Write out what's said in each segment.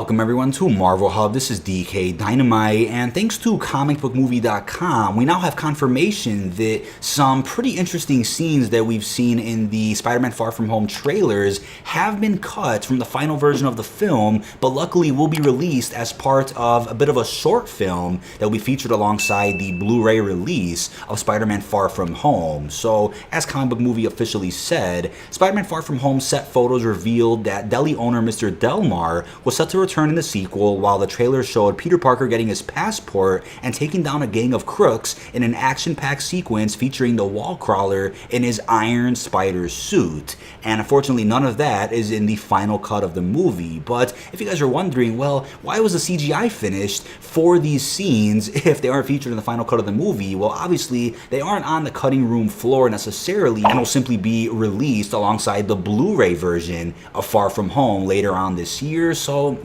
Welcome everyone to Marvel Hub. This is DK Dynamite, and thanks to comicbookmovie.com, we now have confirmation that some pretty interesting scenes that we've seen in the Spider-Man Far From Home trailers have been cut from the final version of the film, but luckily will be released as part of a bit of a short film that will be featured alongside the Blu-ray release of Spider-Man Far From Home. So, as Comic Book Movie officially said, Spider-Man Far From Home set photos revealed that deli owner Mr. Delmar was set to return in the sequel, while the trailer showed Peter Parker getting his passport and taking down a gang of crooks in an action-packed sequence featuring the wall crawler in his Iron Spider suit. And unfortunately, none of that is in the final cut of the movie. But if you guys are wondering, well, why was the CGI finished for these scenes if they aren't featured in the final cut of the movie? Well, obviously, they aren't on the cutting room floor necessarily, and will simply be released alongside the Blu-ray version of Far From Home later on this year. So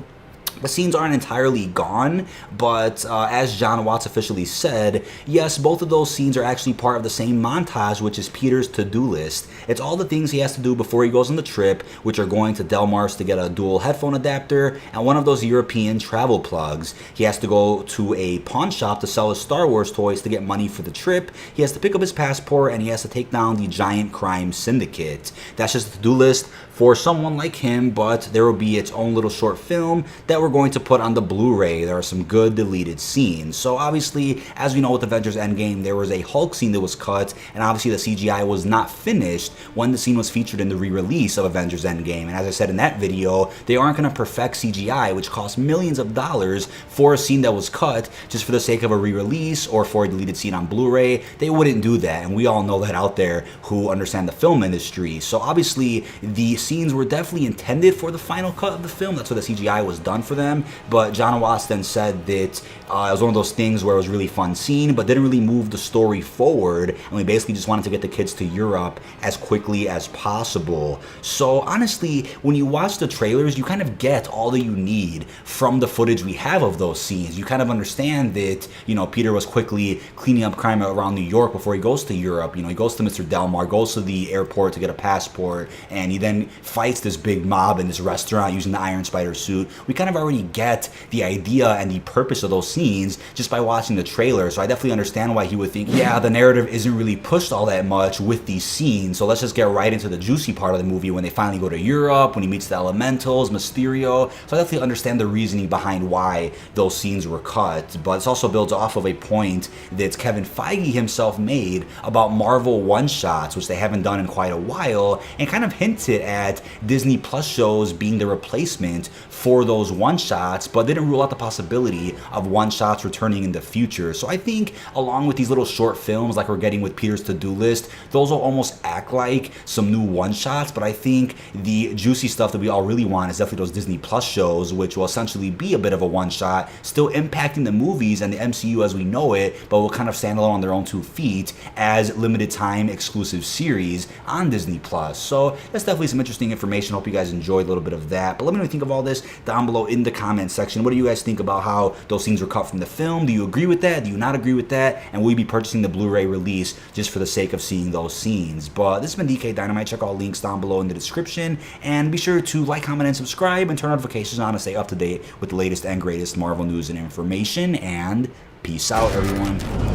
the scenes aren't entirely gone, but as John Watts officially said, yes, both of those scenes are actually part of the same montage, which is Peter's to-do list. It's all the things he has to do before he goes on the trip, which are going to Delmar's to get a dual headphone adapter and one of those European travel plugs. He has to go to a pawn shop to sell his Star Wars toys to get money for the trip. He has to pick up his passport, and he has to take down the giant crime syndicate. That's just the to-do list for someone like him, but there will be its own little short film that we're going to put on the Blu-ray. There are some good deleted scenes. So obviously, as we know with Avengers Endgame, there was a Hulk scene that was cut, and obviously the CGI was not finished when the scene was featured in the re-release of Avengers Endgame. And as I said in that video, they aren't going to perfect CGI, which costs millions of dollars for a scene that was cut just for the sake of a re-release or for a deleted scene on Blu-ray. They wouldn't do that, and we all know that out there who understand the film industry. So obviously, the scenes were definitely intended for the final cut of the film. That's why the CGI was done for them. But John Watts then said that it was one of those things where it was a really fun scene, but didn't really move the story forward, and we basically just wanted to get the kids to Europe as quickly as possible. So honestly, when you watch the trailers, you kind of get all that you need from the footage we have of those scenes. You kind of understand that, you know, Peter was quickly cleaning up crime around New York before he goes to Europe. You know, he goes to Mr. Delmar, goes to the airport to get a passport, and he then fights this big mob in this restaurant using the Iron Spider suit. We kind of already get the idea and the purpose of those scenes just by watching the trailer. So I definitely understand why he would think, yeah, the narrative isn't really pushed all that much with these scenes, so let's just get right into the juicy part of the movie when they finally go to Europe, when he meets the Elementals, Mysterio. So I definitely understand the reasoning behind why those scenes were cut, but it also builds off of a point that Kevin Feige himself made about Marvel one-shots, which they haven't done in quite a while, and kind of hinted at Disney Plus shows being the replacement for those one-shots, but didn't rule out the possibility of one-shots returning in the future. So I think along with these little short films like we're getting with Peter's to-do list, those will almost act like some new one-shots, but I think the juicy stuff that we all really want is definitely those Disney Plus shows, which will essentially be a bit of a one-shot, still impacting the movies and the MCU as we know it, but will kind of stand alone on their own 2 feet as limited time exclusive series on Disney Plus. So that's definitely some interesting information. Hope you guys enjoyed a little bit of that. But let me know what you think of all this down below in the comment section. What do you guys think about how those scenes were cut from the film? Do you agree with that? Do you not agree with that? And will you be purchasing the Blu-ray release just for the sake of seeing those scenes? But this has been DK Dynamite. Check all links down below in the description. And be sure to like, comment, and subscribe, and turn notifications on to stay up to date with the latest and greatest Marvel news and information. And peace out, everyone.